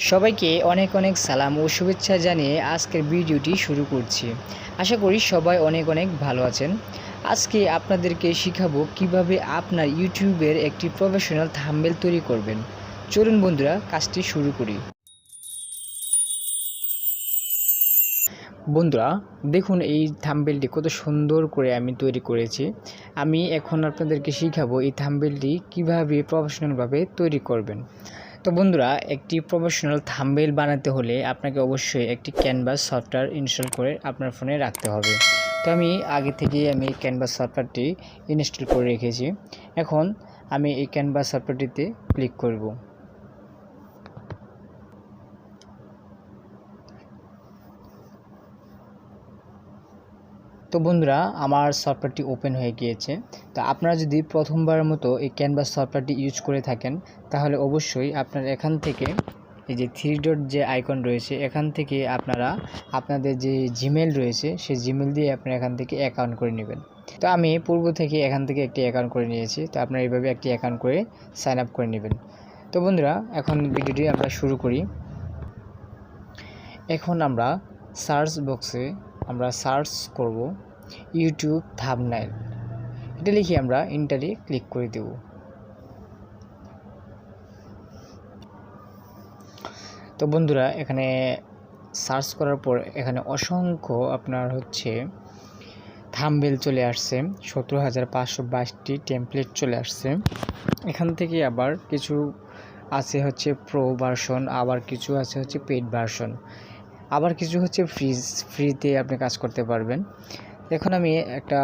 সবাইকে অনেক অনেক সালাম ও শুভেচ্ছা জানিয়ে আজকের ভিডিওটি শুরু করছি। আশা করি সবাই অনেক অনেক ভালো আছেন। আজকে আপনাদেরকে শেখাবো কিভাবে আপনার ইউটিউবের একটি প্রফেশনাল থাম্বনেল তৈরি করবেন। চলুন বন্ধুরা, কাজটি শুরু করি। বন্ধুরা দেখুন, এই থাম্বনেলটি কত সুন্দর করে আমি তৈরি করেছি। আমি এখন আপনাদেরকে শেখাবো এই থাম্বনেলটি কিভাবে প্রফেশনালভাবে তৈরি করবেন। তো বন্ধুরা, একটি প্রফেশনাল থাম্বনেল বানাতে হলে আপনাকে অবশ্যই একটি ক্যানভাস সফটওয়্যার ইনস্টল করে আপনার ফোনে রাখতে হবে। তো আমি আগে থেকেই ক্যানভাস সফটওয়্যারটি ইনস্টল করে রেখেছি। এখন আমি এই ক্যানভাস সফটওয়্যারটিতে ক্লিক করব। তো বন্ধুরা, আমার সফটওয়্যারটি ওপেন হয়ে গিয়েছে। তো আপনারা যদি প্রথমবারের মতো এই ক্যানভাস সফটওয়্যারটি ইউজ করে থাকেন, তাহলে অবশ্যই আপনার এখান থেকে এই যে 3 ডট যে আইকন রয়েছে, এখান থেকে আপনারা আপনাদের যে জিমেল রয়েছে সেই জিমেল দিয়ে আপনারা এখান থেকে অ্যাকাউন্ট করে নেবেন। তো আমি পূর্ব থেকে এখান থেকে একটি অ্যাকাউন্ট করে নিয়েছি। তো আপনারা এইভাবে একটি অ্যাকাউন্ট করে সাইন আপ করে নেবেন। তো বন্ধুরা, এখন ভিডিওটি আমরা শুরু করি। এখন আমরা সার্চ বক্সে আমরা সার্চ করব ইউটিউব থাম্বনেল। এটা লিখে আমরা এন্টারে ক্লিক করে দেব। তো বন্ধুরা, এখানে সার্চ করার পর এখানে অসংখ্য আপনার থাম্বনেল চলে আসছে। 17,522টি টেমপ্লেট চলে আসছে। এখান থেকে আবার কিছু আছে প্রো ভার্সন, আবার কিছু আছে পেইড ভার্সন, আবার কিছু ফ্রিতে আপনি কাজ করতে পারবেন। এখন আমি একটা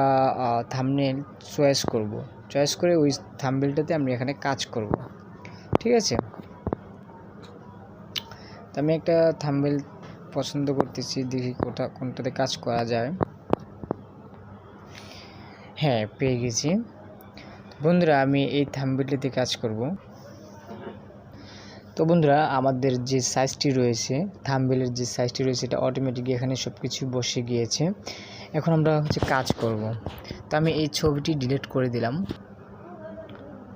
থাম্বনেল চয়েস করব। চয়েস করে ওই থাম্বনেলটাতে আমি এখানে কাজ করব। ঠিক আছে, তো আমি একটা থাম্বনেল পছন্দ করতেছি, দেখি কোনটাতে কাজ করা যায়। হ্যাঁ, পেয়ে গেছি। বন্ধুরা, আমি এই থাম্বনেলটিতে কাজ করব। তো বন্ধুরা, আমাদের যে সাইজটি রয়েছে, থাম্বনেলের যে সাইজটি রয়েছে, এটা অটোমেটিকলি এখানে সব কিছু বসে গিয়েছে। এখন আমরা কাজ করব। তো আমি এই ছবিটি ডিলিট করে দিলাম।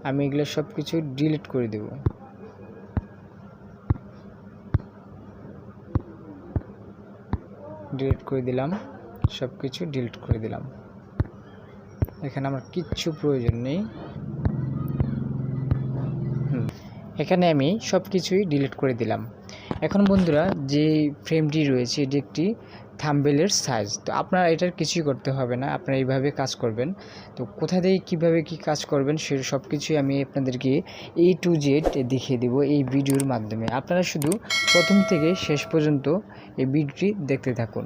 আমি এগুলো সব কিছু ডিলিট করে দেব। ডিলিট করে দিলাম, সব কিছু ডিলিট করে দিলাম। এখানে আমার কিচ্ছু প্রয়োজন নেই। এখানে আমি সব কিছুই ডিলিট করে দিলাম। এখন বন্ধুরা, যে ফ্রেমটি রয়েছে এটি একটি থাম্বনেলের সাইজ। তো আপনারা এটার কিছুই করতে হবে না, আপনারা এইভাবে কাজ করবেন। তো কোথা থেকে কীভাবে কী কাজ করবেন সে সব কিছুই আমি আপনাদেরকে A to Z দেখিয়ে দেব এই ভিডিওর মাধ্যমে। আপনারা শুধু প্রথম থেকে শেষ পর্যন্ত এই ভিডিওটি দেখতে থাকুন।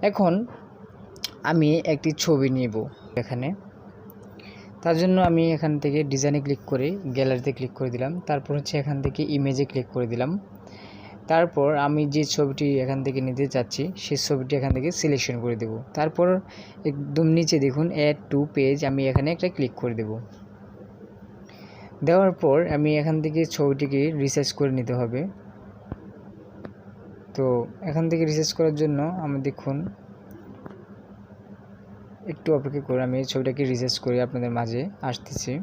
এখন আমি একটি ছবি নেব এখানে। তার জন্য আমি এখান থেকে ডিজাইনে ক্লিক করে গ্যালারিতে ক্লিক করে দিলাম। তারপর এখান থেকে ইমেজে ক্লিক করে দিলাম। তারপর আমি যে ছবিটি এখান থেকে নিতে চাচ্ছি সেই ছবিটি এখান থেকে সিলেকশন করে দেব। তারপর একদম নিচে দেখুন অ্যাড টু পেজ, আমি এখানে একটা ক্লিক করে দেব। দেওয়ার পর আমি এখান থেকে ছবিটিকে রিসার্চ করে নিতে হবে। তো এখান থেকে রিসার্চ করার জন্য আমি দেখুন একটু অপেক্ষা করে আমি ছবিটাকে রিসার্চ করে আপনাদের মাঝে আসতেছি।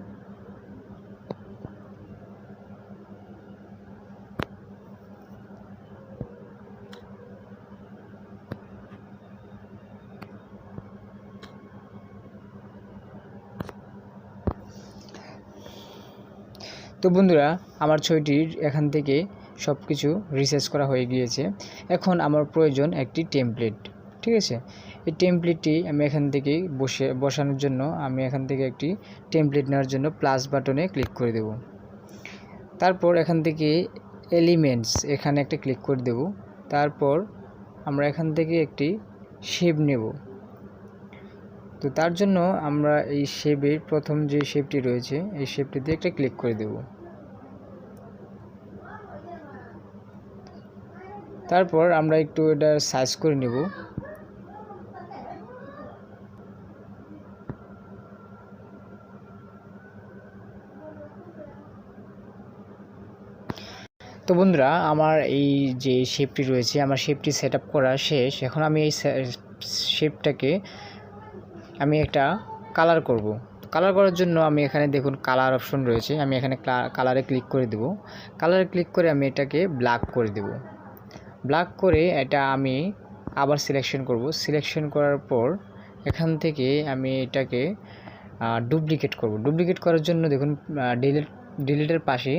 তো বন্ধুরা, আমার ছবিটির এখান থেকে সব কিছু রিসার্চ করা হয়ে গিয়েছে। এখন আমার প্রয়োজন একটি টেমপ্লেট। ঠিক আছে, এই টেমপ্লেটটি আমি এখান থেকে বসানোর জন্য আমি এখান থেকে একটি টেমপ্লেট নেওয়ার জন্য প্লাস বাটনে ক্লিক করে দেব। তারপর এখান থেকে এলিমেন্টস এখানে একটা ক্লিক করে দেব। তারপর আমরা এখান থেকে একটি শেপ নেব। তো তার জন্য আমরা এই শেপের প্রথম যে শেপটি রয়েছে এই শেপটিতে একটা ক্লিক করে দেব। তারপর আমরা একটু এটা সাইজ করে নেব। তো বন্ধুরা, আমার এই যে শেপটি রয়েছে, আমার শেপটি সেট আপ করা শেষ। এখন আমি এই শেপটাকে আমি একটা কালার করব। কালার করার জন্য আমি এখানে দেখুন কালার অপশন রয়েছে, আমি এখানে কালারে ক্লিক করে দেব। কালারে ক্লিক করে আমি এটাকে ব্ল্যাক করে দেব। ব্ল্যাক করে এটা আমি আবার সিলেকশন করব। সিলেকশন করার পর এখান থেকে আমি এটাকে ডুপ্লিকেট করব। ডুপ্লিকেট করার জন্য দেখুন ডিলিটের পাশে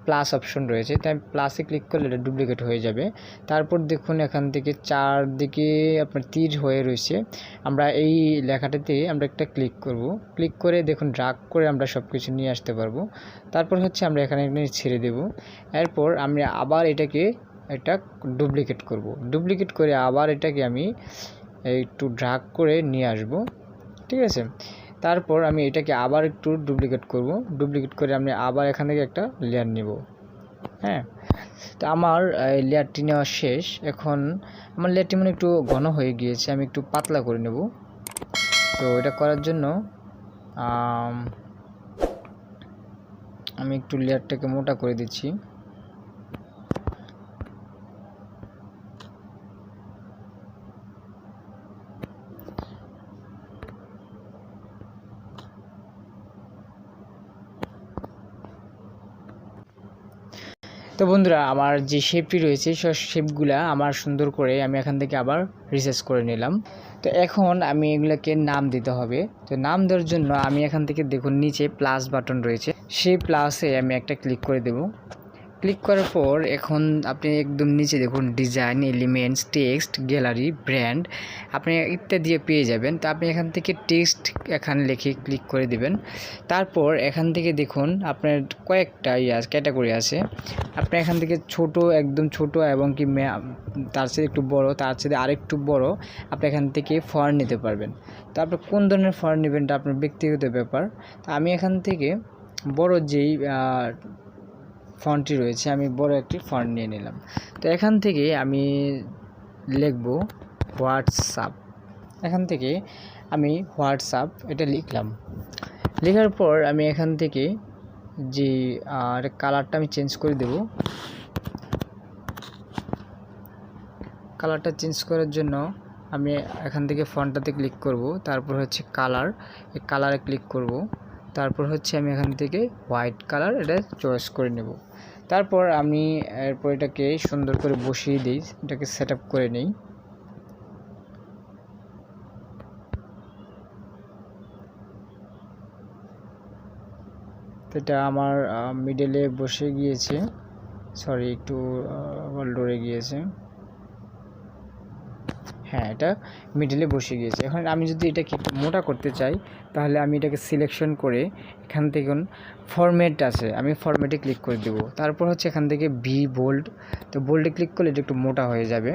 প্লাস অপশন রয়েছে, তাই প্লাসে ক্লিক করলে এটা ডুপ্লিকেট হয়ে যাবে। তারপর দেখুন এখান থেকে চারদিকে আপনার তীর হয়ে রয়েছে, আমরা এই লেখাটাতে আমরা একটা ক্লিক করব। ক্লিক করে দেখুন ড্র্যাগ করে আমরা সব কিছু নিয়ে আসতে পারবো। তারপর হচ্ছে আমরা এখানে ছেড়ে দেব। এরপর আমি আবার এটা ডুপ্লিকেট করব। ডুপ্লিকেট করে আবার এটাকে আমি একটু ড্র্যাগ করে নিয়ে আসব, ঠিক আছে। তারপর আমি এটাকে আবার একটু ডুপ্লিকেট করব। ডুপ্লিকেট করে আমি আবার এখান থেকে একটা লেয়ার নেব। হ্যাঁ, তো আমার লেয়ারটি নেওয়া শেষ। এখন আমার লেয়ারটি মানে একটু ঘন হয়ে গিয়েছে, আমি একটু পাতলা করে নেব। তো এটা করার জন্য আমি একটু লেয়ারটাকে মোটা করে দিচ্ছি। তো বন্ধুরা, আমার যে শেপটি রয়েছে সব শেপগুলা আমার সুন্দর করে আমি এখান থেকে আবার রিসার্চ করে নিলাম। তো এখন আমি এগুলোকে নাম দিতে হবে। তো নাম দেওয়ার জন্য আমি এখান থেকে দেখুন নিচে প্লাস বাটন রয়েছে, সেই প্লাসে আমি একটা ক্লিক করে দেব। ক্লিক করার পর এখন আপনি একদম নিচে দেখুন design, elements, text, gallery, brand আপনি ইত্যাদি পেয়ে যাবেন। তো আপনি এখান থেকে টেক্সট এখানে লিখে ক্লিক করে দিবেন। তারপর এখান থেকে দেখুন আপনার কয়েকটা ক্যাটাগরি আছে। আপনি এখান থেকে ছোট, একদম ছোট এবং কি তার চেয়ে একটু বড়, তার চেয়ে আরেকটু বড় আপনি এখান থেকে ফন্ট নিতে পারবেন। তো আপনি কোন ধরনের ফন্ট নেবেন এটা আপনার ব্যক্তিগত ব্যাপার। তো আমি এখান থেকে বড় যেই ফন্টটি রয়েছে আমি বড় একটি ফন্ট নিয়ে নিলাম। তো এখান থেকে আমি লিখব হোয়াটসঅ্যাপ। এখান থেকে আমি হোয়াটসঅ্যাপ এটা লিখলাম। লেখার পর আমি এখান থেকে যে কালারটা আমি চেঞ্জ করে দেব। কালারটা চেঞ্জ করার জন্য আমি এখান থেকে ফন্টটাতে ক্লিক করব। তারপর হচ্ছে কালার, এই কালারে ক্লিক করব। তারপর হচ্ছে আমি এখান থেকে হোয়াইট কালার এটা চয়েস করে নেব। তারপর আমি এরপর এটাকে সুন্দর করে বসিয়ে দিই, এটাকে সেট আপ করে নিই। এটা আমার মিডলে বসে গিয়েছে, সরি একটু লড়ে গিয়েছে। হ্যাঁ, এটা মিডলে বসে গিয়েছে। এখন আমি যদি এটাকে মোটা করতে চাই তাহলে আমি এটাকে সিলেকশন করে এখান থেকে ফরম্যাট আছে, আমি ফরম্যাটে ক্লিক করে দেব। তারপর হচ্ছে এখান থেকে বোল্ড, তো বোল্ডে ক্লিক করলে এটা একটু মোটা হয়ে যাবে।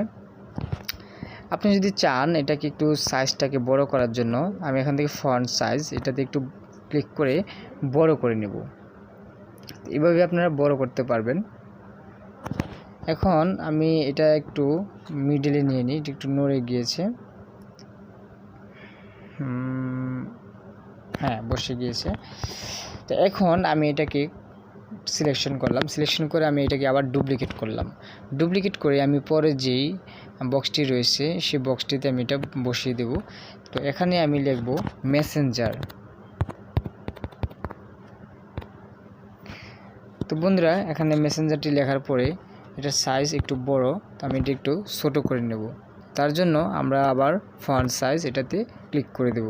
আপনি যদি চান এটাকে একটু সাইজটাকে বড় করার জন্য আমি এখান থেকে ফন্ট সাইজ এটাতে একটু ক্লিক করে বড় করে নেব। এভাবে আপনারা বড় করতে পারবেন। এখন আমি এটা একটু মিডলে নিয়ে নিই, একটু নড়ে গিয়েছে। হ্যাঁ, বসে গিয়েছে। তো এখন আমি এটাকে সিলেকশন করলাম। সিলেকশন করে আমি এটাকে আবার ডুপ্লিকেট করলাম। ডুপ্লিকেট করে আমি পরে যেই বক্সটি রয়েছে সেই বক্সটিতে আমি এটা বসিয়ে দেব। তো এখানে আমি লিখব মেসেঞ্জার। তো বন্ধুরা, এখানে মেসেঞ্জারটি লেখার পরে এটার সাইজ একটু বড়, তো আমি এটা একটু ছোটো করে নেব। তার জন্য আমরা আবার ফন্ট সাইজ এটাতে ক্লিক করে দেব।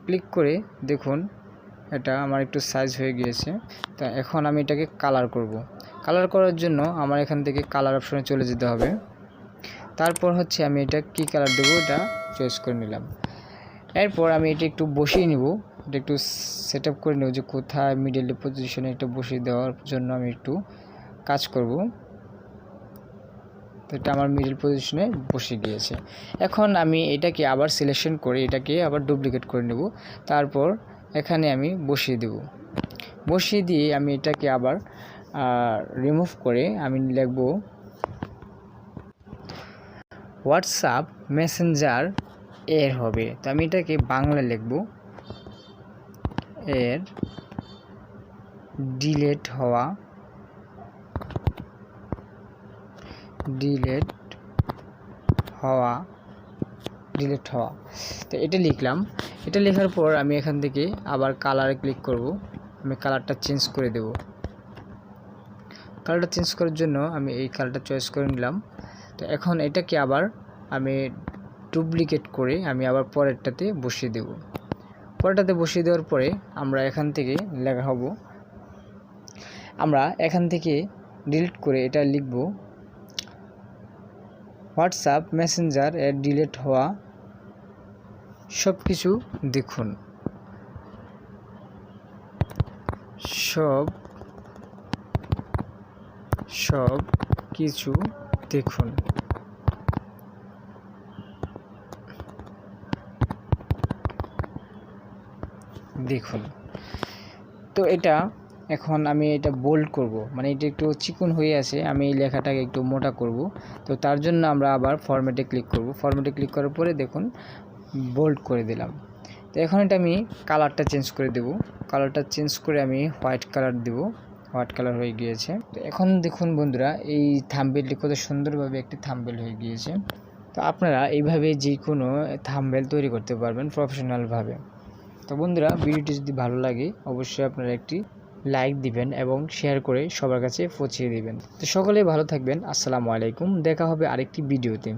ক্লিক করে দেখুন এটা আমার একটু সাইজ হয়ে গিয়েছে। তো এখন আমি এটাকে কালার করব। কালার করার জন্য আমার এখান থেকে কালার অপশনে চলে যেতে হবে। তারপর হচ্ছে আমি এটা কি কালার দেবো এটা চয়েস করে নিলাম। এরপর আমি এটা একটু বসিয়ে নিব, এটা একটু সেট আপ করে নেব যে কোথায় মিডল পজিশনে এটা বসিয়ে দেওয়ার জন্য আমি একটু কাজ করব। তো এটা আমার মিডল পজিশনে বসে গিয়েছে। এখন আমি এটাকে আবার সিলেকশন করে এটাকে আবার ডুপ্লিকেট করে নেব। তারপর এখানে আমি বসিয়ে দেব। বসিয়ে দিয়ে আমি এটাকে আবার রিমুভ করে আমি লিখব হোয়াটসঅ্যাপ মেসেঞ্জার এর হবে। তো আমি এটাকে বাংলা লিখব, এর ডিলেট হওয়া ডিলিট হওয়া। তো এটা লিখলাম। এটা লেখার পর আমি এখান থেকে আবার কালারে ক্লিক করব। আমি কালারটা চেঞ্জ করে দেব। কালারটা চেঞ্জ করার জন্য আমি এই কালারটা চয়েস করে নিলাম। তো এখন এটাকে আবার আমি ডুপ্লিকেট করে আমি আবার পরেরটাতে বসিয়ে দেব। পরেরটাতে বসিয়ে দেওয়ার পরে আমরা এখান থেকে লেখা হব, আমরা এখান থেকে ডিলিট করে এটা লিখব হোয়াটসঅ্যাপ মেসেঞ্জার এর ডিলিট হওয়া সব কিছু দেখুন, সব কিছু দেখুন। তো এটা এখন আমি এটা বোল্ড করব, মানে এটা একটু চিকন হয়ে আছে, আমি এই লেখাটাকে একটু মোটা করব। তো তার জন্য আমরা আবার ফরম্যাটে ক্লিক করব। ফরম্যাটে ক্লিক করার পরে দেখুন বোল্ড করে দিলাম। তো এখন এটা আমি কালারটা চেঞ্জ করে দেব। কালারটা চেঞ্জ করে আমি হোয়াইট কালার দেব। হোয়াইট কালার হয়ে গিয়েছে। তো এখন দেখুন বন্ধুরা, এই থাম্বনেলটি কত সুন্দরভাবে একটি থাম্বনেল হয়ে গিয়েছে। তো আপনারা এইভাবে যে কোনো থাম্বনেল তৈরি করতে পারবেন প্রফেশনালভাবে। তো বন্ধুরা, ভিডিওটি যদি ভালো লাগে অবশ্যই আপনারা একটি লাইক দিবেন এবং শেয়ার করে সবার কাছে পৌঁছিয়ে দিবেন। তো সকলেই ভালো থাকবেন। আসসালামু আলাইকুম। দেখা হবে আরেকটি ভিডিওতে।